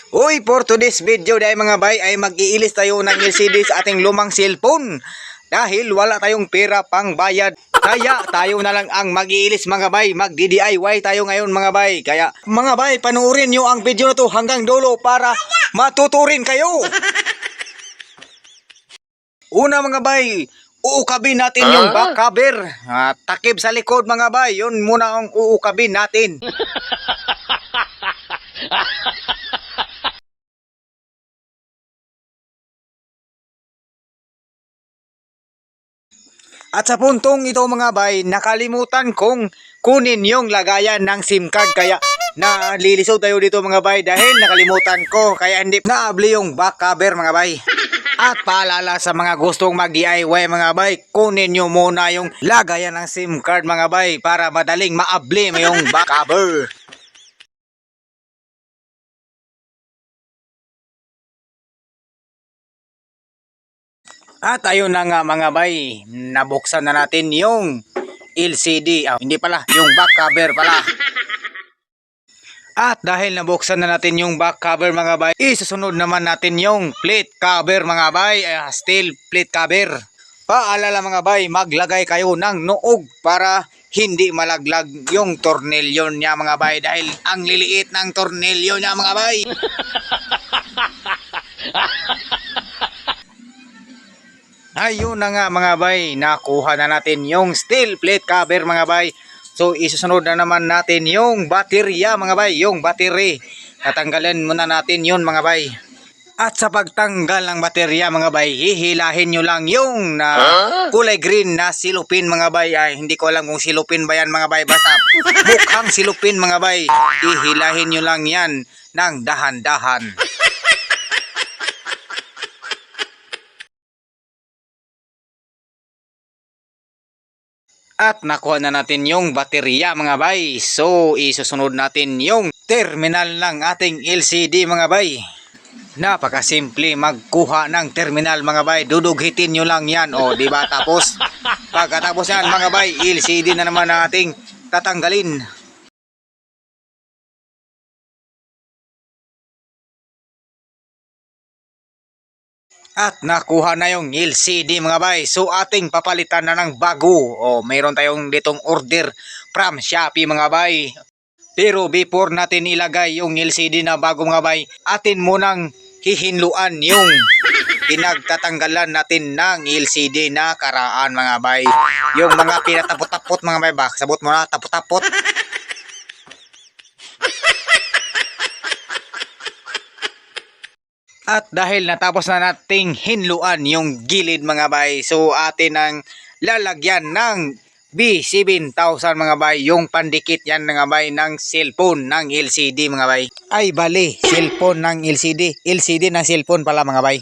Uy, for today's video dahil mga bay ay mag-iilis tayo ng LCD sa ating lumang cellphone. Dahil wala tayong pera pang bayad. Kaya tayo na lang ang mag-iilis mga bay. Mag-DIY tayo ngayon mga bay. Kaya mga bay, panuorin nyo ang video na to hanggang dulo para matuturin kayo. Una mga bay, uukabin natin yung back cover. Takip sa likod mga bay. Yun muna ang uukabin natin. At sa puntong ito mga bay, nakalimutan kong kunin yung lagayan ng SIM card. Kaya nalilisod tayo dito mga bay dahil nakalimutan ko. Kaya hindi naabli yung back cover mga bay. At paalala sa mga gustong mag-DIY mga bay, kunin nyo muna yung lagayan ng SIM card mga bay para madaling maabli yung back cover. At ayun na nga mga bay, nabuksan na natin yung LCD. Hindi pala, yung back cover pala. At dahil nabuksan na natin yung back cover mga bay, isusunod naman natin yung plate cover mga bay, steel plate cover. Paalala mga bay, maglagay kayo ng noog para hindi malaglag yung tornilyo niya mga bay. Dahil ang liliit ng tornilyo niya mga bay. Ayun na nga mga bay, nakuha na natin yung steel plate cover mga bay. So isusunod na naman natin yung baterya mga bay, yung battery. Tatanggalin muna natin yun mga bay. At sa pagtanggal ng baterya mga bay, hihilahin nyo lang yung kulay green na silupin mga bay. Hindi ko alam kung silupin ba yan mga bay, basta mukhang silupin mga bay. Hihilahin nyo lang yan ng dahan-dahan. At nakuha na natin yung baterya mga bay. So isusunod natin yung terminal ng ating LCD mga bay. Napakasimple magkuha ng terminal mga bay. Dudughitin nyo lang yan. Diba? Tapos pagkatapos yan mga bay, LCD na naman nating tatanggalin. At nakuha na yung LCD mga bay. So ating papalitan na ng bago. Mayroon tayong ditong order from Shopee mga bay. Pero before natin ilagay yung LCD na bago mga bay, atin munang hihinluan yung pinagtatanggalan natin ng LCD na karaan mga bay. Yung mga pinatapot-tapot mga bay ba? Sabot mo na, tapot-tapot. At dahil natapos na nating hinluan yung gilid mga bay, so atin ang lalagyan ng B7000 mga bay, yung pandikit yan mga bay ng cellphone ng LCD mga bay. Ay bali, cellphone ng LCD, LCD ng cellphone pala mga bay.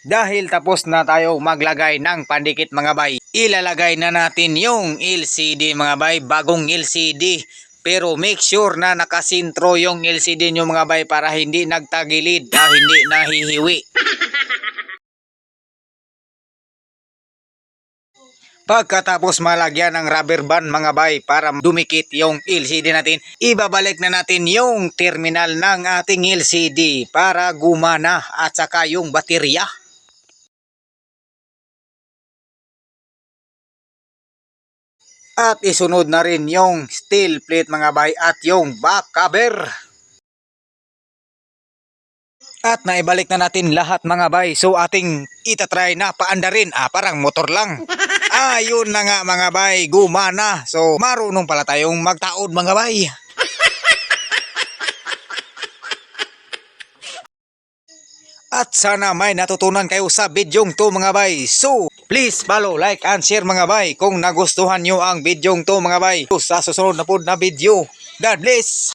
Dahil tapos na tayo maglagay ng pandikit mga bay, ilalagay na natin yung LCD mga bay, bagong LCD. Pero make sure na nakasintro yung LCD nyo mga bay para hindi nagtagilid, hindi nahihiwi. Pagkatapos malagyan ng rubber band mga bay para dumikit yung LCD natin, ibabalik na natin yung terminal ng ating LCD para gumana at saka yung baterya. At isunod na rin yung steel plate mga bay at yung back cover. At naibalik na natin lahat mga bay. So ating itatry na paandarin. Parang motor lang. Yun na nga mga bay, gumana. So marunong pala tayong magtaod mga bay. At sana may natutunan kayo sa bidyong to mga bay. So please follow, like, and share mga bay kung nagustuhan nyo ang bidyong to mga bay. Sa susunod na po na video. God bless!